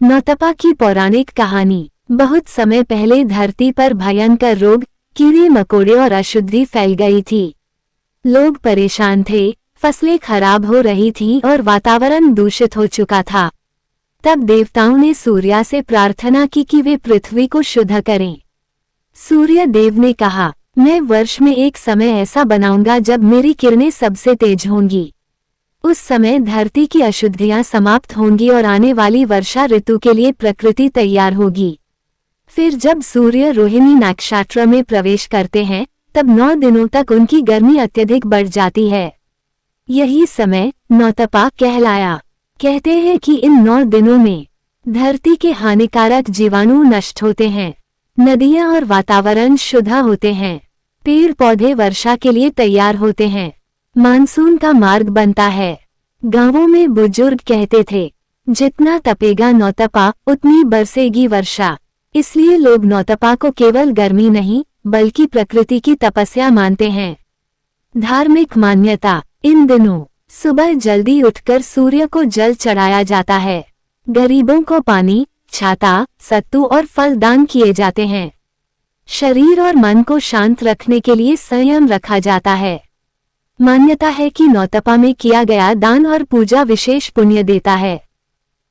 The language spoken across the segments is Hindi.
नौतपा की पौराणिक कहानी। बहुत समय पहले धरती पर भयंकर रोग, कीड़े मकोड़े और अशुद्धि फैल गई थी। लोग परेशान थे, फसलें खराब हो रही थीं और वातावरण दूषित हो चुका था। तब देवताओं ने सूर्य से प्रार्थना की कि वे पृथ्वी को शुद्ध करें। सूर्य देव ने कहा, मैं वर्ष में एक समय ऐसा बनाऊंगा जब मेरी किरणें सबसे तेज होंगी। उस समय धरती की अशुद्धियां समाप्त होंगी और आने वाली वर्षा ऋतु के लिए प्रकृति तैयार होगी। फिर जब सूर्य रोहिणी नक्षत्र में प्रवेश करते हैं, तब 9 दिनों तक उनकी गर्मी अत्यधिक बढ़ जाती है। यही समय नौतपा कहलाया। कहते हैं कि इन 9 दिनों में धरती के हानिकारक जीवाणु नष्ट होते हैं, नदियां और वातावरण शुद्ध होते हैं, पेड़ पौधे वर्षा के लिए तैयार होते हैं, मानसून का मार्ग बनता है। गांवों में बुजुर्ग कहते थे, जितना तपेगा नौतपा उतनी बरसेगी वर्षा। इसलिए लोग नौतपा को केवल गर्मी नहीं बल्कि प्रकृति की तपस्या मानते हैं। धार्मिक मान्यता। इन दिनों सुबह जल्दी उठकर सूर्य को जल चढ़ाया जाता है। गरीबों को पानी, छाता, सत्तू और फल दान किए जाते हैं। शरीर और मन को शांत रखने के लिए संयम रखा जाता है। मान्यता है कि नौतपा में किया गया दान और पूजा विशेष पुण्य देता है।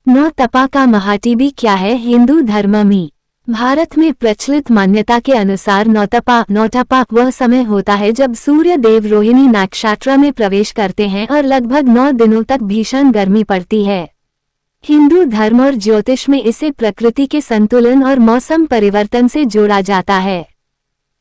नौतपा का महाटिबी क्या है? हिंदू धर्म में भारत में प्रचलित मान्यता के अनुसार नौतपा वह समय होता है जब सूर्य देव रोहिणी नक्षत्र में प्रवेश करते हैं और लगभग 9 दिनों तक भीषण गर्मी पड़ती है। हिंदू धर्म और ज्योतिष में इसे प्रकृति के संतुलन और मौसम परिवर्तन से जोड़ा जाता है।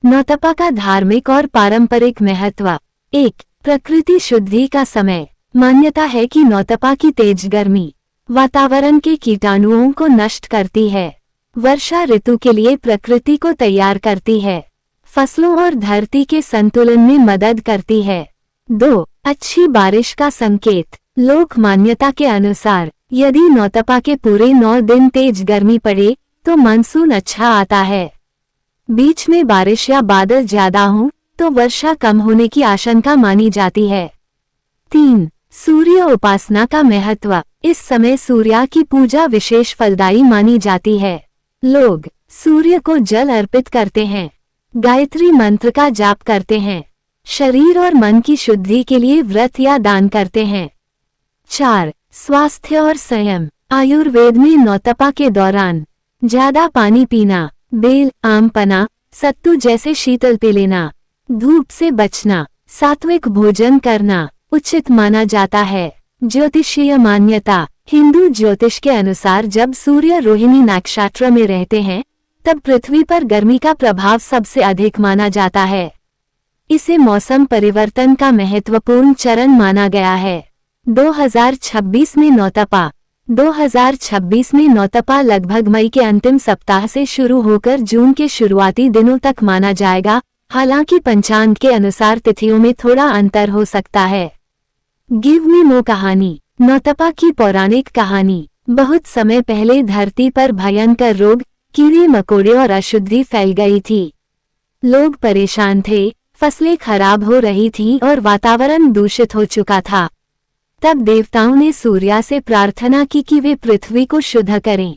नौतपा का धार्मिक और पारंपरिक महत्व। 1. प्रकृति शुद्धि का समय। मान्यता है कि नौतपा की तेज गर्मी वातावरण के कीटाणुओं को नष्ट करती है, वर्षा ऋतु के लिए प्रकृति को तैयार करती है, फसलों और धरती के संतुलन में मदद करती है। 2. अच्छी बारिश का संकेत। लोक मान्यता के अनुसार यदि नौतपा के पूरे 9 दिन तेज गर्मी पड़े तो मानसून अच्छा आता है। बीच में बारिश या बादल ज्यादा हों तो वर्षा कम होने की आशंका मानी जाती है। 3. सूर्य उपासना का महत्व। इस समय सूर्य की पूजा विशेष फलदायी मानी जाती है। लोग सूर्य को जल अर्पित करते हैं, गायत्री मंत्र का जाप करते हैं, शरीर और मन की शुद्धि के लिए व्रत या दान करते हैं। 4. स्वास्थ्य और संयम। आयुर्वेद में नौतपा के दौरान ज्यादा पानी पीना, बेल, आम पना, सत्तू जैसे शीतल पी लेना, धूप से बचना, सात्विक भोजन करना उचित माना जाता है। ज्योतिषीय मान्यता। हिंदू ज्योतिष के अनुसार जब सूर्य रोहिणी नक्षत्र में रहते हैं तब पृथ्वी पर गर्मी का प्रभाव सबसे अधिक माना जाता है। इसे मौसम परिवर्तन का महत्वपूर्ण चरण माना गया है। 2026 में नौतपा लगभग मई के अंतिम सप्ताह से शुरू होकर जून के शुरुआती दिनों तक माना जाएगा। हालांकि पंचांग के अनुसार तिथियों में थोड़ा अंतर हो सकता है। गिव मी मोर कहानी। नौतपा की पौराणिक कहानी। बहुत समय पहले धरती पर भयंकर रोग, कीड़े मकोड़े और अशुद्धि फैल गई थी। लोग परेशान थे, फसलें खराब हो रही थीं और वातावरण दूषित हो चुका था। तब देवताओं ने सूर्य से प्रार्थना की कि वे पृथ्वी को शुद्ध करें।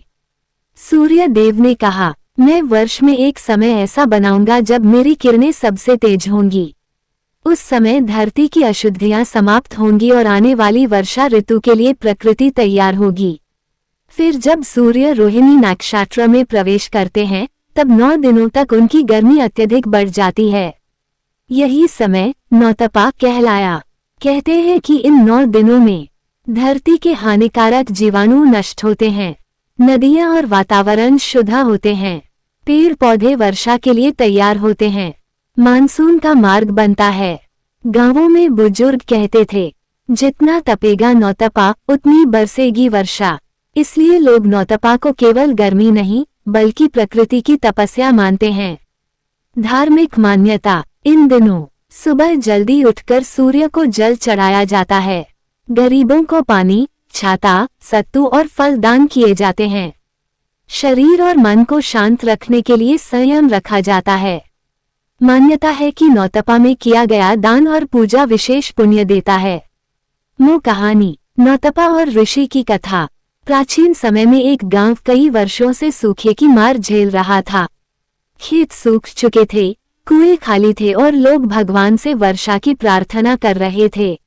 सूर्य देव ने कहा, मैं वर्ष में एक समय ऐसा बनाऊंगा जब मेरी किरणें सबसे तेज होंगी। उस समय धरती की अशुद्धियां समाप्त होंगी और आने वाली वर्षा ऋतु के लिए प्रकृति तैयार होगी। फिर जब सूर्य रोहिणी नक्षत्र में प्रवेश करते हैं, तब 9 दिनों तक उनकी गर्मी अत्यधिक बढ़ जाती है। यही समय नौतपा कहलाया। कहते हैं कि इन 9 दिनों में धरती के हानिकारक जीवाणु नष्ट होते हैं, नदियां और वातावरण शुद्ध होते हैं, पेड़ पौधे वर्षा के लिए तैयार होते हैं, मानसून का मार्ग बनता है। गांवों में बुजुर्ग कहते थे, जितना तपेगा नौतपा उतनी बरसेगी वर्षा। इसलिए लोग नौतपा को केवल गर्मी नहीं बल्कि प्रकृति की तपस्या मानते हैं। धार्मिक मान्यता। इन दिनों सुबह जल्दी उठकर सूर्य को जल चढ़ाया जाता है। गरीबों को पानी, छाता, सत्तू और फल दान किए जाते हैं। शरीर और मन को शांत रखने के लिए संयम रखा जाता है। मान्यता है कि नौतपा में किया गया दान और पूजा विशेष पुण्य देता है। मोर कहानी। नौतपा और ऋषि की कथा। प्राचीन समय में एक गांव कई वर्षों से सूखे की मार झेल रहा था। खेत सूख चुके थे, कुएं खाली थे और लोग भगवान से वर्षा की प्रार्थना कर रहे थे।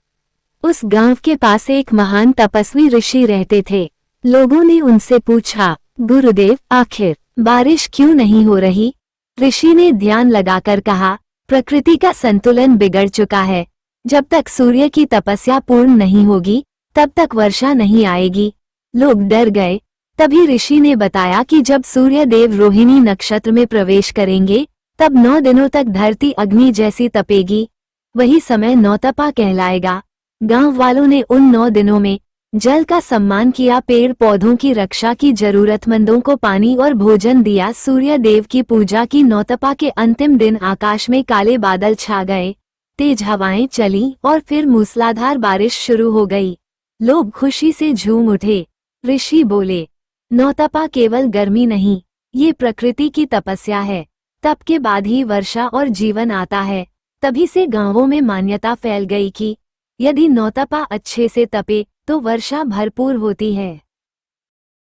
उस गांव के पास एक महान तपस्वी ऋषि रहते थे। लोगों ने उनसे पूछा, गुरुदेव, आखिर बारिश क्यों नहीं हो रही? ऋषि ने ध्यान लगाकर कहा, प्रकृति का संतुलन बिगड़ चुका है। जब तक सूर्य की तपस्या पूर्ण नहीं होगी, तब तक वर्षा नहीं आएगी। लोग डर गए। तभी ऋषि ने बताया कि जब सूर्य देव रोहिणी नक्षत्र में प्रवेश करेंगे, तब 9 दिनों तक धरती अग्नि जैसी तपेगी। वही समय नौतपा कहलाएगा। गांव वालों ने उन 9 दिनों में जल का सम्मान किया, पेड़ पौधों की रक्षा की, जरूरतमंदों को पानी और भोजन दिया। सूर्य देव की पूजा की। नौतपा के अंतिम दिन आकाश में काले बादल छा गए, तेज हवाएं चली और फिर मूसलाधार बारिश शुरू हो गई। लोग खुशी से झूम उठे। ऋषि बोले, नौतपा केवल गर्मी नहीं, ये प्रकृति की तपस्या है। तप के बाद ही वर्षा और जीवन आता है। तभी से गांवों में मान्यता फैल गई कि यदि नौतपा अच्छे से तपे तो वर्षा भरपूर होती है।